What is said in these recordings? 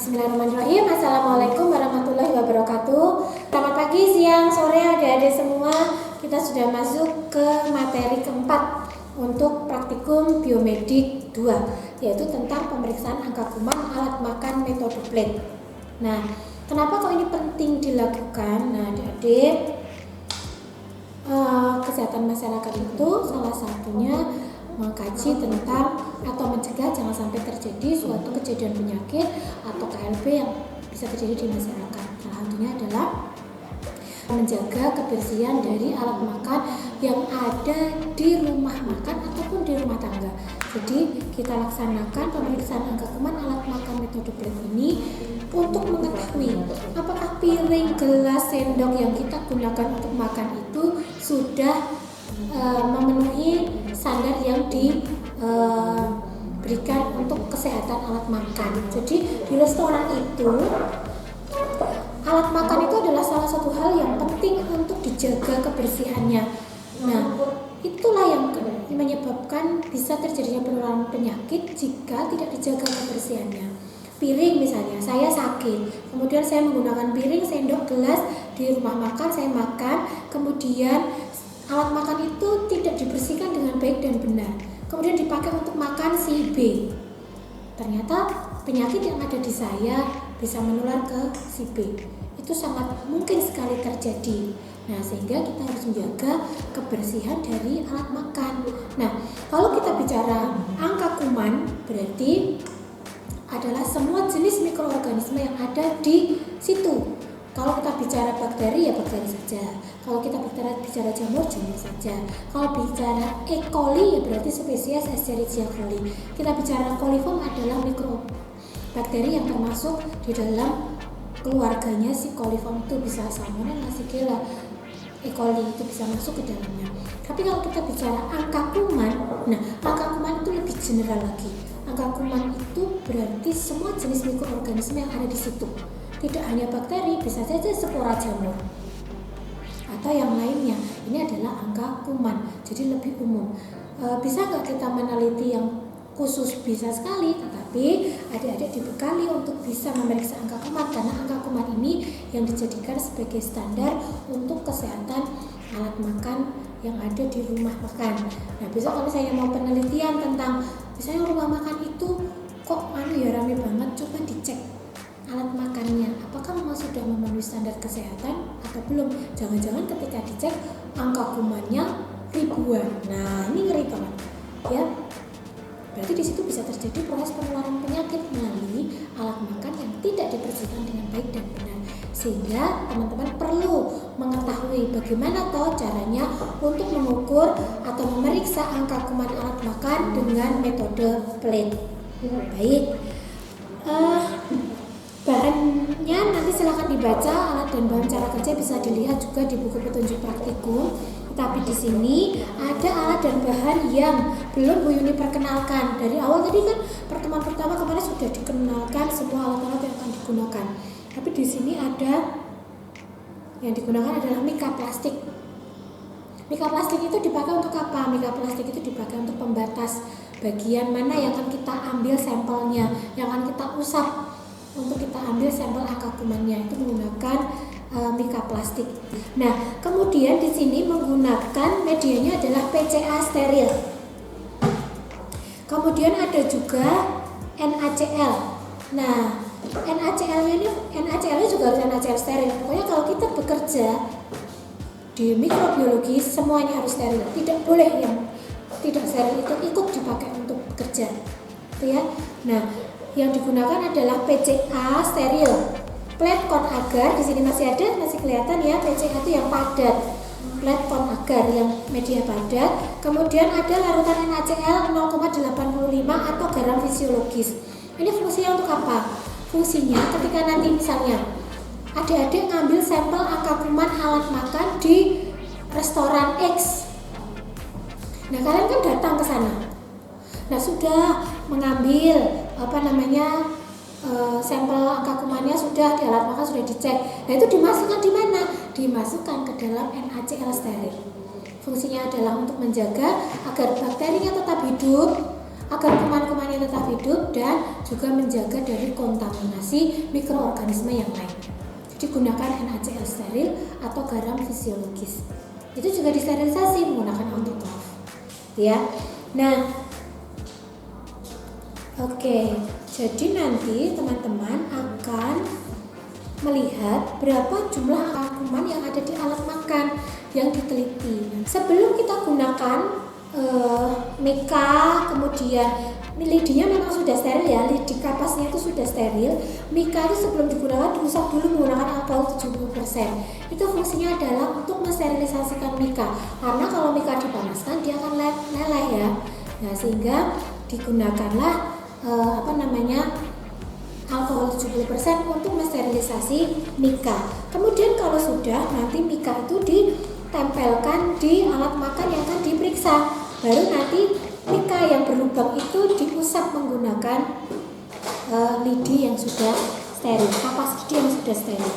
Bismillahirrahmanirrahim. Assalamualaikum warahmatullahi wabarakatuh. Selamat pagi, siang, sore adik-adik semua. Kita sudah masuk ke materi keempat untuk praktikum biomedik 2, yaitu tentang pemeriksaan angka kuman alat makan metode plate. Nah, kenapa kok ini penting dilakukan? Nah, adik-adik, kesehatan masyarakat itu salah satunya mengkaji tentang atau mencegah jangan sampai terjadi suatu kejadian penyakit atau KLB yang bisa terjadi di masyarakat. Salah satunya adalah menjaga kebersihan dari alat makan yang ada di rumah makan ataupun di rumah tangga. Jadi kita laksanakan pemeriksaan angka kuman alat makan metode plate ini untuk mengetahui apakah piring, gelas, sendok yang kita gunakan untuk makan itu sudah memenuhi standar yang diberikan untuk kesehatan alat makan. Jadi di restoran itu alat makan itu adalah salah satu hal yang penting untuk dijaga kebersihannya. Nah, itulah yang menyebabkan bisa terjadinya penularan penyakit jika tidak dijaga kebersihannya. Piring misalnya, saya sakit, kemudian saya menggunakan piring, sendok, gelas di rumah makan, saya makan, kemudian alat makan itu tidak dibersihkan dengan baik dan benar, kemudian dipakai untuk makan si B. Ternyata penyakit yang ada di saya bisa menular ke si B. Itu sangat mungkin sekali terjadi. Nah, sehingga kita harus menjaga kebersihan dari alat makan. Nah, kalau kita bicara angka kuman, berarti adalah semua jenis mikroorganisme yang ada di situ. Kalau kita bicara bakteri, ya bakteri saja. Kalau kita bicara jamur, jamur saja. Kalau bicara E. coli, ya berarti spesies Escherichia coli. Kita bicara coliform adalah mikrobakteri yang termasuk di dalam keluarganya si coliform, itu bisa salmonella, shigella, E. coli itu bisa masuk ke dalamnya. Tapi kalau kita bicara angka kuman, nah angka kuman itu lebih general lagi. Angka kuman itu berarti semua jenis mikroorganisme yang ada di situ. Tidak hanya bakteri, bisa saja spora jamur atau yang lainnya. Ini adalah angka kuman, jadi lebih umum. Bisa nggak kita meneliti yang khusus? Bisa sekali, tetapi adik-adik dibekali untuk bisa memeriksa angka kuman, karena angka kuman ini yang dijadikan sebagai standar untuk kesehatan alat makan yang ada di rumah makan. Nah, besok kalau saya mau penelitian tentang misalnya rumah makan itu kok rame banget, coba dicek alat makannya, apakah memang sudah memenuhi standar kesehatan atau belum. Jangan-jangan ketika dicek angka kumannya ribuan. Nah, ini ngeri banget ya. Berarti di situ bisa terjadi proses penularan penyakit melalui alat makan yang tidak dibersihkan dengan baik dan benar. Sehingga teman-teman perlu mengetahui bagaimana caranya untuk mengukur atau memeriksa angka kuman alat makan dengan metode plate. Baik. Bahannya nanti silahkan dibaca, alat dan bahan cara kerja bisa dilihat juga di buku petunjuk praktikum. Tapi di sini ada alat dan bahan yang belum Bu Yuni perkenalkan. Dari awal tadi kan pertemuan pertama kemarin sudah dikenalkan semua alat-alat yang akan digunakan. Tapi di sini ada yang digunakan adalah mika plastik. Mika plastik itu dipakai untuk apa? Mika plastik itu dipakai untuk pembatas bagian mana yang akan kita ambil sampelnya, yang akan kita usap untuk kita ambil sampel angka kumannya, itu menggunakan mika plastik. Nah, kemudian di sini menggunakan medianya adalah PCA steril. Kemudian ada juga NaCl. Nah, NaCl-nya juga harus NaCl steril. Pokoknya kalau kita bekerja di mikrobiologi semuanya harus steril. Tidak boleh yang tidak steril itu ikut dipakai untuk bekerja. Itu ya. Nah, yang digunakan adalah PCA steril, plate con agar. Di sini masih kelihatan ya, PCA itu yang padat, plate con agar yang media padat. Kemudian ada larutan NaCl 0,85 atau garam fisiologis. Ini fungsinya untuk apa? Fungsinya ketika nanti misalnya adik-adik ngambil sampel angka kuman alat makan di restoran X. Nah, kalian kan datang ke sana. Nah, sudah mengambil sampel angka kumannya, sudah di alat makan sudah dicek. Nah, itu dimasukkan di mana? Dimasukkan ke dalam NaCl steril. Fungsinya adalah untuk menjaga agar bakterinya tetap hidup, agar kuman-kumannya tetap hidup dan juga menjaga dari kontaminasi mikroorganisme yang lain. Jadi gunakan NaCl steril atau garam fisiologis. Itu juga disterilisasi menggunakan autoklaf. Ya. Nah, oke. Jadi nanti teman-teman akan melihat berapa jumlah kuman yang ada di alat makan yang diteliti. Sebelum kita gunakan mika, kemudian lidinya memang sudah steril ya, lidi kapasnya itu sudah steril. Mika itu sebelum digunakan diusap dulu menggunakan alkohol 70%. Itu fungsinya adalah untuk mensterilisasikan mika, karena kalau mika dipanaskan dia akan leleh ya. Nah, sehingga digunakanlah alkohol 70% untuk mensterilisasi mika. Kemudian kalau sudah, nanti mika itu ditempelkan di alat makan yang akan diperiksa. Baru nanti mika yang berlubang itu diusap menggunakan lidi yang sudah steril, kapas lidi yang sudah steril.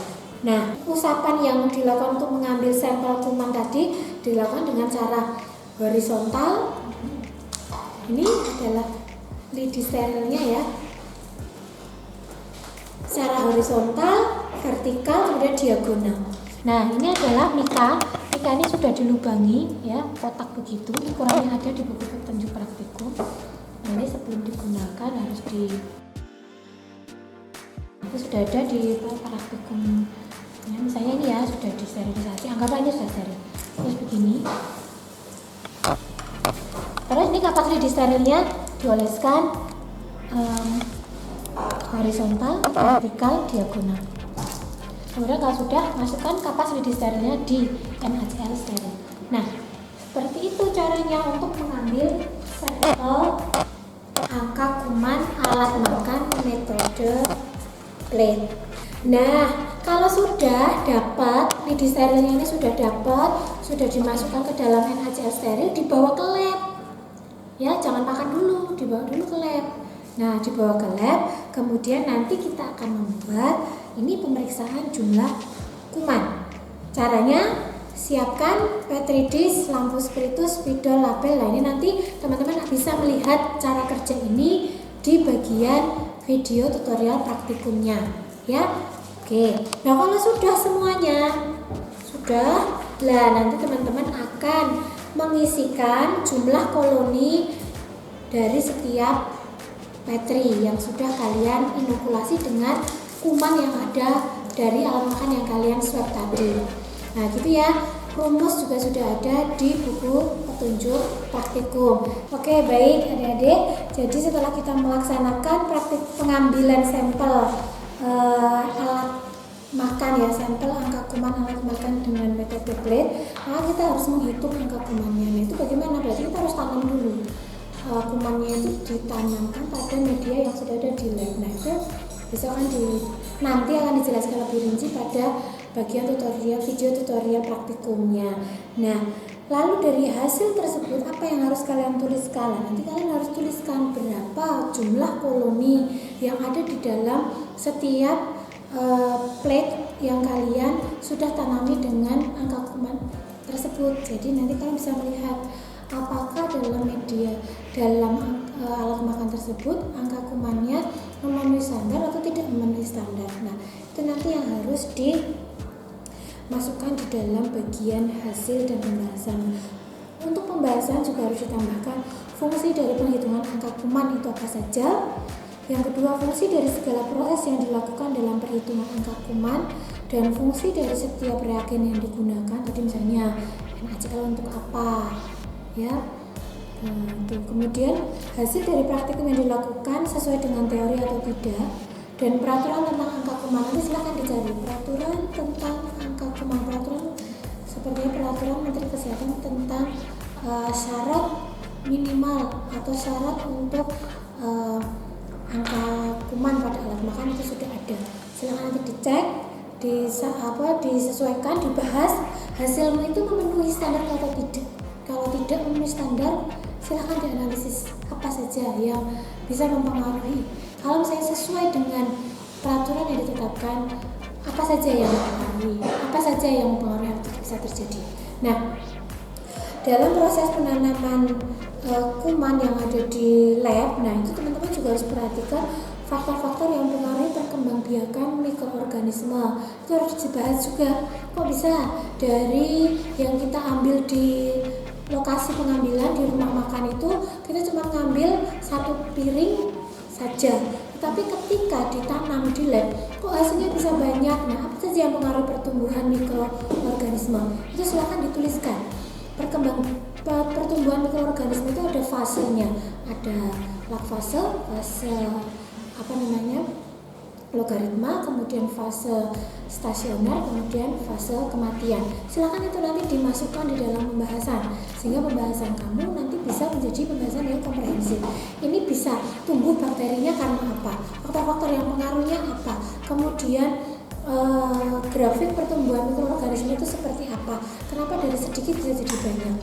Nah, usapan yang dilakukan untuk mengambil sampel kuman tadi dilakukan dengan cara horizontal. Ini adalah lidi sterilnya ya. Secara horizontal, vertikal, kemudian diagonal. Nah, ini adalah mika. Mika ini sudah dilubangi ya, kotak begitu. Ukurannya ada di buku petunjuk praktikum. Ini sebelum digunakan harus itu sudah ada di praktikum. Ya, misalnya ini ya sudah disterilisasi. Anggaplah ini sudah steril. Terus begini. Terus ini kapas lidi sterilnya dioleskan horizontal, vertikal, diagonal. Kemudian kalau sudah, masukkan kapas lidi sterilnya di NaCl steril. Nah, seperti itu caranya untuk mengambil sampel angka kuman alat makan metode plate. Nah, kalau sudah dapat lidi sterilnya ini sudah dimasukkan ke dalam NaCl steril, dibawa ke lab. Ya, jangan makan dulu, dibawa dulu ke lab. Nah, dibawa ke lab, kemudian nanti kita akan membuat ini pemeriksaan jumlah kuman. Caranya, siapkan petri dish, lampu spiritus, spidol, label. Nah, ini nanti teman-teman bisa melihat cara kerja ini di bagian video tutorial praktikumnya, ya. Oke. Nah, kalau sudah semuanya, nanti teman-teman akan mengisikan jumlah koloni dari setiap petri yang sudah kalian inokulasi dengan kuman yang ada dari alat makan yang kalian swab tadi. Nah, gitu ya. Rumus juga sudah ada di buku petunjuk praktikum. Oke, baik adik-adik. Jadi setelah kita melaksanakan praktik pengambilan sampel alat makan ya, sampel angka kuman alat makan dengan metode plate, maka kita harus menghitung angka kumannya. Nah, itu bagaimana? Berarti kita harus tanam dulu. Kumannya itu ditanamkan pada media yang sudah ada di lab. Nah, itu nanti akan dijelaskan lebih rinci pada bagian video tutorial praktikumnya. Nah, lalu dari hasil tersebut apa yang harus kalian tuliskan? Nanti kalian harus tuliskan berapa jumlah koloni yang ada di dalam setiap plate yang kalian sudah tanami dengan angka kuman tersebut. Jadi nanti kalian bisa melihat apakah dalam alat makan tersebut angka kumannya memenuhi standar atau tidak memenuhi standar. Nah, itu nanti yang harus dimasukkan di dalam bagian hasil dan pembahasan. Untuk pembahasan juga harus ditambahkan fungsi dari penghitungan angka kuman itu apa saja. Yang kedua, fungsi dari segala proses yang dilakukan dalam perhitungan angka kuman dan fungsi dari setiap reagen yang digunakan. Tadi misalnya NaCl untuk apa? Ya, kemudian hasil dari praktikum yang dilakukan sesuai dengan teori atau tidak, dan peraturan tentang angka kuman. Nanti silahkan dicari peraturan tentang angka kuman, peraturan seperti peraturan Menteri Kesehatan tentang syarat minimal atau syarat untuk angka kuman pada alat makan itu sudah ada. Silahkan nanti dicek, disesuaikan, dibahas hasilnya itu memenuhi standar atau tidak. Kalau tidak memenuhi standar, silahkan dianalisis apa saja yang bisa mempengaruhi. Kalau misalnya sesuai dengan peraturan yang ditetapkan, apa saja yang mempengaruhi, apa saja yang mempengaruhi yang bisa terjadi. Nah, dalam proses penanaman kuman yang ada di lab. Nah, itu teman-teman juga harus perhatikan faktor-faktor yang mempengaruhi perkembangbiakan mikroorganisme. Itu harus dibahas juga. Kok bisa dari yang kita ambil di lokasi pengambilan di rumah makan itu kita cuma ngambil 1 piring saja, tetapi ketika ditanam di lab kok hasilnya bisa banyak. Nah, apa saja yang mempengaruhi pertumbuhan mikroorganisme? Itu silakan dituliskan. Pertumbuhan mikroorganisme itu ada fasenya, ada lag fase, logaritma, kemudian fase stasioner, kemudian fase kematian. Silakan itu nanti dimasukkan di dalam pembahasan sehingga pembahasan kamu nanti bisa menjadi pembahasan yang komprehensif. Ini bisa tumbuh bakterinya karena apa? Faktor-faktor yang pengaruhnya apa? Kemudian grafik pertumbuhan mikroorganisme itu seperti apa? Kenapa dari sedikit bisa jadi banyak?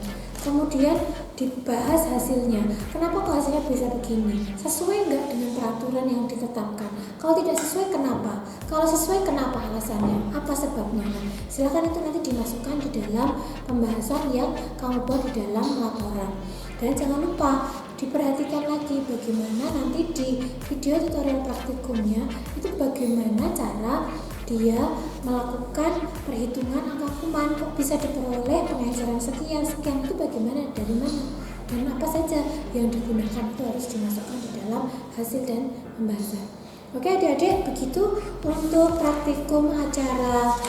Kemudian dibahas hasilnya. Kenapa kok hasilnya bisa begini? Sesuai nggak dengan peraturan yang ditetapkan? Kalau tidak sesuai, kenapa? Kalau sesuai, kenapa alasannya? Apa sebabnya? Silakan itu nanti dimasukkan di dalam pembahasan yang kamu buat di dalam laporan. Dan jangan lupa diperhatikan lagi bagaimana nanti di video tutorial praktikumnya itu bagaimana cara dia melakukan perhitungan angka kuman, kok bisa diperoleh pengejaran sekian itu bagaimana, dari mana, dan apa saja yang digunakan itu harus dimasukkan di dalam hasil dan pembahasan. Oke adik-adik, begitu untuk praktikum acara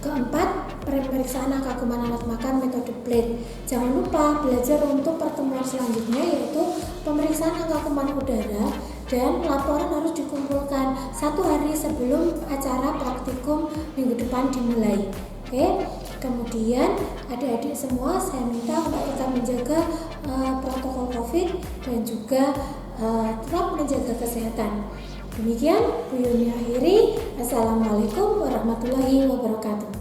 keempat, pemeriksaan angka kuman alat makan metode plate. Jangan lupa belajar untuk pertemuan selanjutnya yaitu pemeriksaan angka kuman udara, dan laporan harus dikumpulkan 1 hari sebelum acara praktikum minggu depan dimulai. Oke, kemudian adik-adik semua saya minta untuk tetap menjaga protokol COVID dan juga tetap menjaga kesehatan. Demikian Bu Yuni akhiri. Assalamualaikum warahmatullahi wabarakatuh.